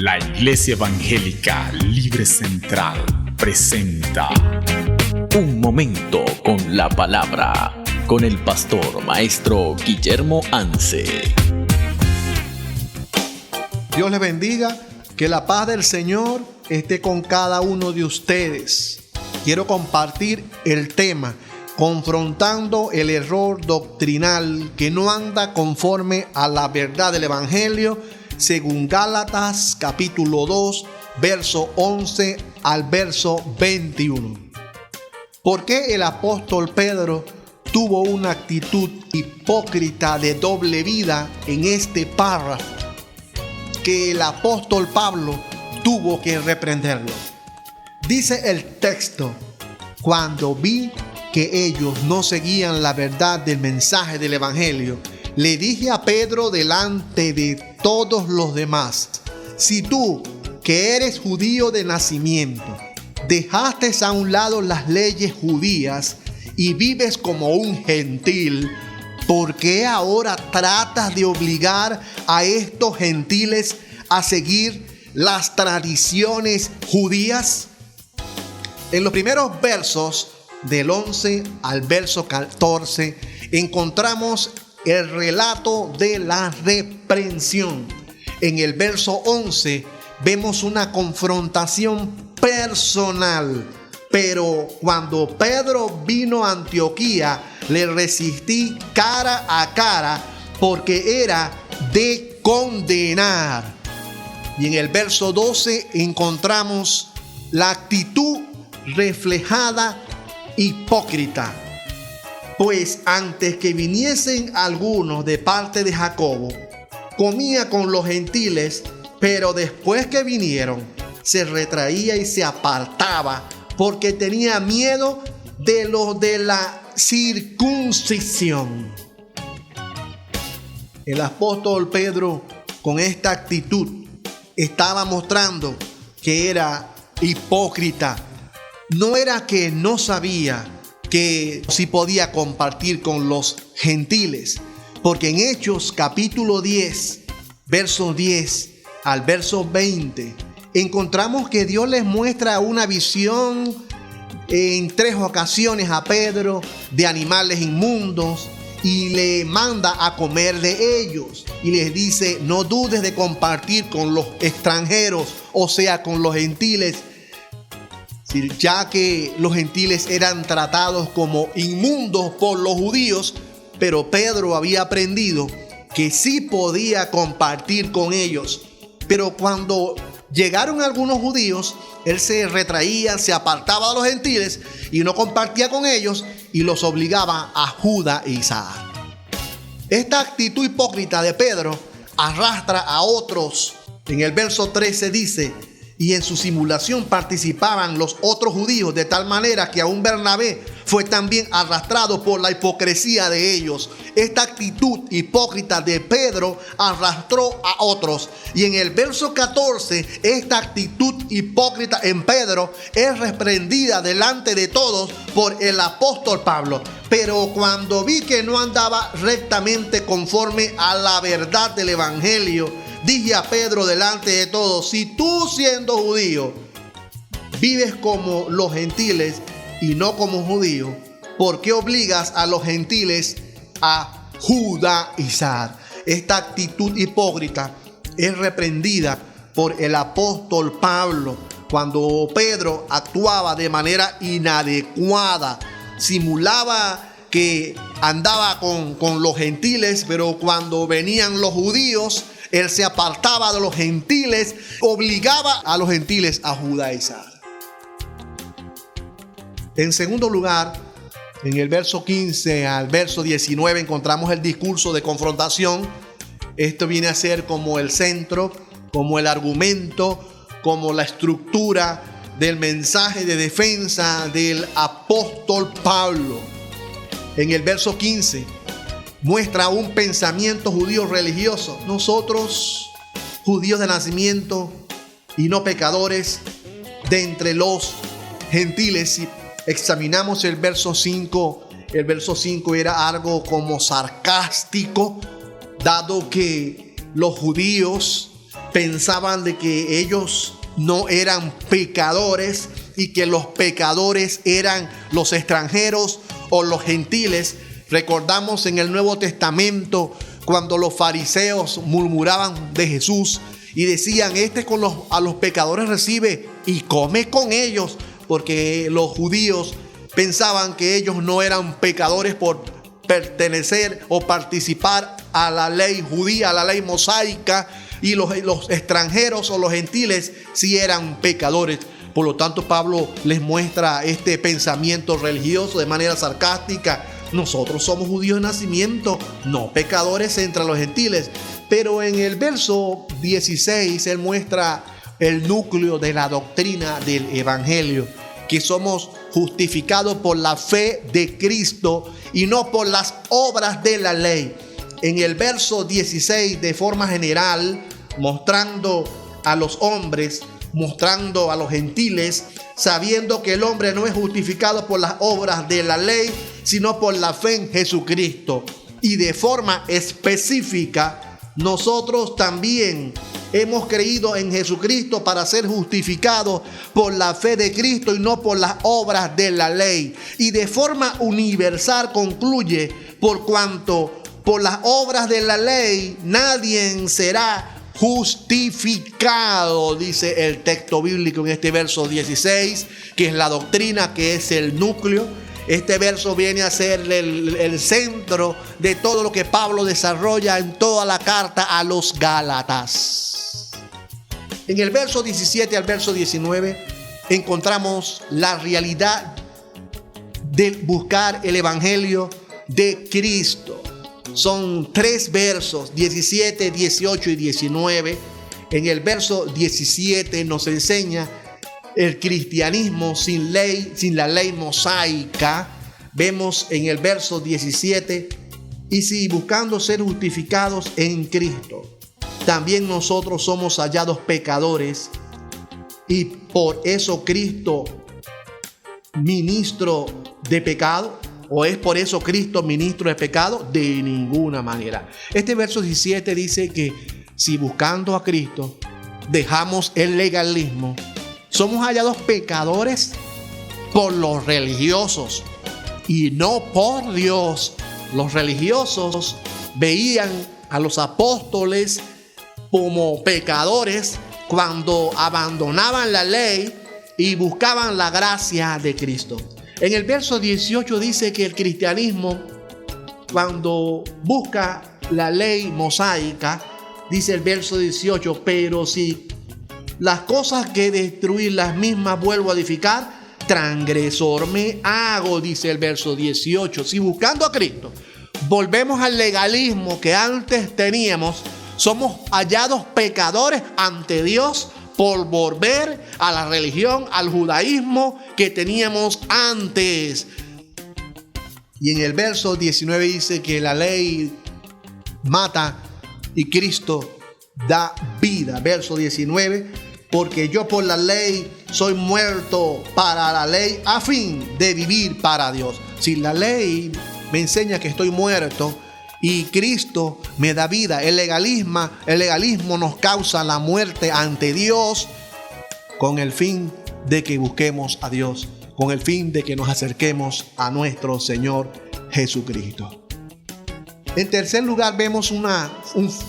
La Iglesia Evangélica Libre Central presenta Un momento con la palabra, con el pastor maestro Guillermo Anse. Dios les bendiga, que la paz del Señor esté con cada uno de ustedes. Quiero compartir el tema, confrontando el error doctrinal que no anda conforme a la verdad del Evangelio, según Gálatas capítulo 2, verso 11 al verso 21. ¿Por qué el apóstol Pedro tuvo una actitud hipócrita de doble vida en este párrafo que el apóstol Pablo tuvo que reprenderlo? Dice el texto: cuando vi que ellos no seguían la verdad del mensaje del Evangelio, le dije a Pedro delante de todos los demás: si tú, que eres judío de nacimiento, dejaste a un lado las leyes judías y vives como un gentil, ¿por qué ahora tratas de obligar a estos gentiles a seguir las tradiciones judías? En los primeros versos, del 11 al verso 14, encontramos el relato de la reprensión. En el verso 11 vemos una confrontación personal. Pero cuando Pedro vino a Antioquía, le resistí cara a cara porque era de condenar. Y en el verso 12 encontramos la actitud reflejada hipócrita. Pues antes que viniesen algunos de parte de Jacobo, comía con los gentiles, pero después que vinieron, se retraía y se apartaba, porque tenía miedo de los de la circuncisión. El apóstol Pedro, con esta actitud, estaba mostrando que era hipócrita. No era que no sabía que sí podía compartir con los gentiles, porque en Hechos capítulo 10, verso 10 al verso 20, encontramos que Dios les muestra una visión en 3 ocasiones a Pedro de animales inmundos y le manda a comer de ellos y les dice: no dudes de compartir con los extranjeros, o sea, con los gentiles, ya que los gentiles eran tratados como inmundos por los judíos. Pero Pedro había aprendido que sí podía compartir con ellos. Pero cuando llegaron algunos judíos, él se retraía, se apartaba de los gentiles y no compartía con ellos y los obligaba a judaizar. Esta actitud hipócrita de Pedro arrastra a otros. En el verso 13 dice: y en su simulación participaban los otros judíos, de tal manera que aún Bernabé fue también arrastrado por la hipocresía de ellos. Esta actitud hipócrita de Pedro arrastró a otros. Y en el verso 14, esta actitud hipócrita en Pedro es reprendida delante de todos por el apóstol Pablo. Pero cuando vi que no andaba rectamente conforme a la verdad del Evangelio, dije a Pedro delante de todos: si tú, siendo judío, vives como los gentiles y no como judío, ¿por qué obligas a los gentiles a judaizar? Esta actitud hipócrita es reprendida por el apóstol Pablo cuando Pedro actuaba de manera inadecuada. Simulaba que andaba con los gentiles, pero cuando venían los judíos, él se apartaba de los gentiles, obligaba a los gentiles a judaizar. En segundo lugar, en el verso 15 al verso 19 encontramos el discurso de confrontación. Esto viene a ser como el centro, como el argumento, como la estructura del mensaje de defensa del apóstol Pablo. En el verso 15 muestra un pensamiento judío religioso. Nosotros, judíos de nacimiento y no pecadores de entre los gentiles. Si examinamos el verso 5, el verso 5 era algo como sarcástico, dado que los judíos pensaban de que ellos no eran pecadores y que los pecadores eran los extranjeros o los gentiles. Recordamos en el Nuevo Testamento cuando los fariseos murmuraban de Jesús y decían: este a los pecadores recibe y come con ellos, porque los judíos pensaban que ellos no eran pecadores por pertenecer o participar a la ley judía, a la ley mosaica, y los extranjeros o los gentiles sí eran pecadores. Por lo tanto, Pablo les muestra este pensamiento religioso de manera sarcástica. Nosotros somos judíos de nacimiento, no pecadores entre los gentiles. Pero en el verso 16 él muestra el núcleo de la doctrina del evangelio, que somos justificados por la fe de Cristo y no por las obras de la ley. En el verso 16, de forma general, mostrando a los hombres, mostrando a los gentiles, sabiendo que el hombre no es justificado por las obras de la ley, sino por la fe en Jesucristo. Y de forma específica, nosotros también hemos creído en Jesucristo para ser justificados por la fe de Cristo y no por las obras de la ley. Y de forma universal concluye: por cuanto por las obras de la ley nadie será justificado, dice el texto bíblico en este verso 16, que es la doctrina, que es el núcleo. Este verso viene a ser el centro de todo lo que Pablo desarrolla en toda la carta a los Gálatas. En el verso 17 al verso 19 encontramos la realidad de buscar el evangelio de Cristo. Son 3 versos, 17, 18 y 19. En el verso 17 nos enseña el cristianismo sin ley, sin la ley mosaica. Vemos en el verso 17: y si buscando ser justificados en Cristo, también nosotros somos hallados pecadores, y por eso Cristo ministro de pecado. ¿O es por eso Cristo ministro de pecado? De ninguna manera. Este verso 17 dice que si buscando a Cristo dejamos el legalismo, somos hallados pecadores por los religiosos y no por Dios. Los religiosos veían a los apóstoles como pecadores cuando abandonaban la ley y buscaban la gracia de Cristo. En el verso 18 dice que el cristianismo, cuando busca la ley mosaica, dice el verso 18: pero si las cosas que destruir las mismas vuelvo a edificar, transgresor me hago, dice el verso 18. Si buscando a Cristo volvemos al legalismo que antes teníamos, somos hallados pecadores ante Dios por volver a la religión, al judaísmo que teníamos antes. Y en el verso 19 dice que la ley mata y Cristo da vida. Verso 19: porque yo por la ley soy muerto para la ley a fin de vivir para Dios. Si la ley me enseña que estoy muerto y Cristo me da vida, el legalismo nos causa la muerte ante Dios, con el fin de que busquemos a Dios, con el fin de que nos acerquemos a nuestro Señor Jesucristo. En tercer lugar, vemos una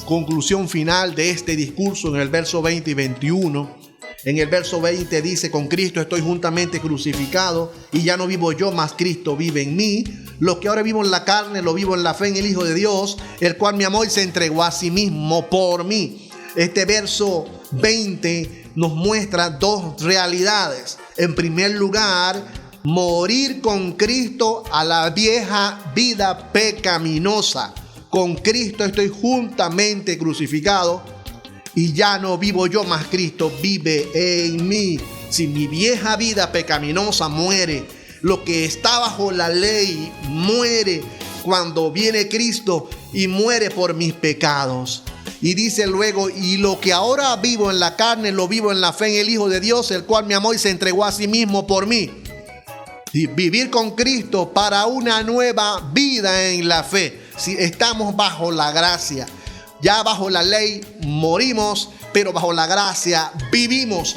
conclusión final de este discurso en el verso 20 y 21. En el verso 20 dice: con Cristo estoy juntamente crucificado, y ya no vivo yo, mas Cristo vive en mí. Lo que ahora vivo en la carne, lo vivo en la fe en el Hijo de Dios, el cual me amó y se entregó a sí mismo por mí. Este verso 20 nos muestra 2 realidades. En primer lugar, morir con Cristo a la vieja vida pecaminosa. Con Cristo estoy juntamente crucificado, y ya no vivo yo, mas Cristo vive en mí. Si mi vieja vida pecaminosa muere, lo que está bajo la ley muere cuando viene Cristo y muere por mis pecados. Y dice luego: y lo que ahora vivo en la carne, lo vivo en la fe en el Hijo de Dios, el cual me amó y se entregó a sí mismo por mí. Y vivir con Cristo para una nueva vida en la fe. Si estamos bajo la gracia, Ya bajo la ley morimos, pero bajo la gracia vivimos.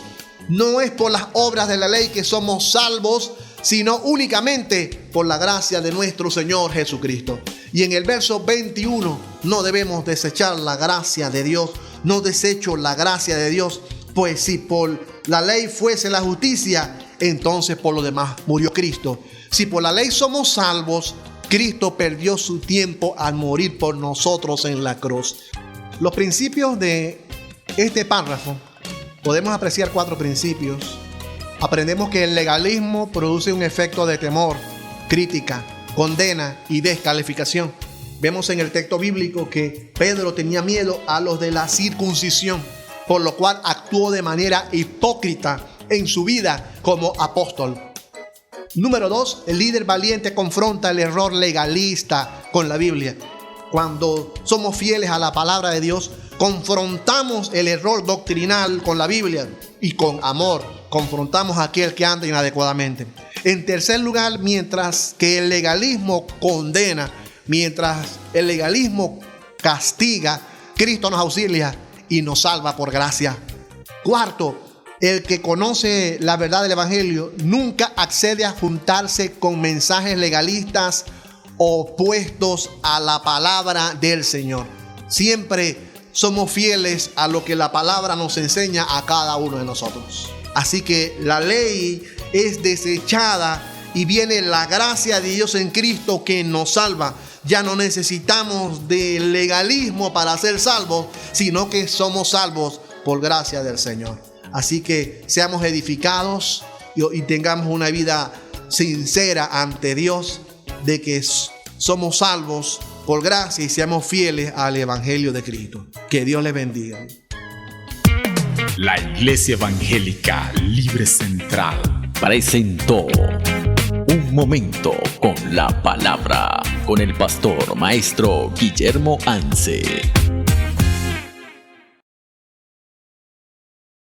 No es por las obras de la ley que somos salvos, sino únicamente por la gracia de nuestro Señor Jesucristo. Y en el verso 21, no debemos desechar la gracia de Dios. No desecho la gracia de Dios, pues si por la ley fuese la justicia, entonces por lo demás murió Cristo. Si por la ley somos salvos, Cristo perdió su tiempo al morir por nosotros en la cruz. Los principios de este párrafo, podemos apreciar 4 principios. Aprendemos que el legalismo produce un efecto de temor, crítica, condena y descalificación. Vemos en el texto bíblico que Pedro tenía miedo a los de la circuncisión, por lo cual actuó de manera hipócrita en su vida como apóstol. Número 2, el líder valiente confronta el error legalista con la Biblia. Cuando somos fieles a la palabra de Dios, confrontamos el error doctrinal con la Biblia y con amor confrontamos a aquel que anda inadecuadamente. En tercer lugar, mientras que el legalismo condena, mientras el legalismo castiga, Cristo nos auxilia y nos salva por gracia. Cuarto, el que conoce la verdad del Evangelio nunca accede a juntarse con mensajes legalistas opuestos a la palabra del Señor. Siempre somos fieles a lo que la palabra nos enseña a cada uno de nosotros. Así que la ley es desechada y viene la gracia de Dios en Cristo que nos salva. Ya no necesitamos del legalismo para ser salvos, sino que somos salvos por gracia del Señor. Así que seamos edificados y tengamos una vida sincera ante Dios de que somos salvos por gracia y seamos fieles al Evangelio de Cristo. Que Dios les bendiga. La Iglesia Evangélica Libre Central presentó Un Momento con la Palabra con el pastor maestro Guillermo Anse.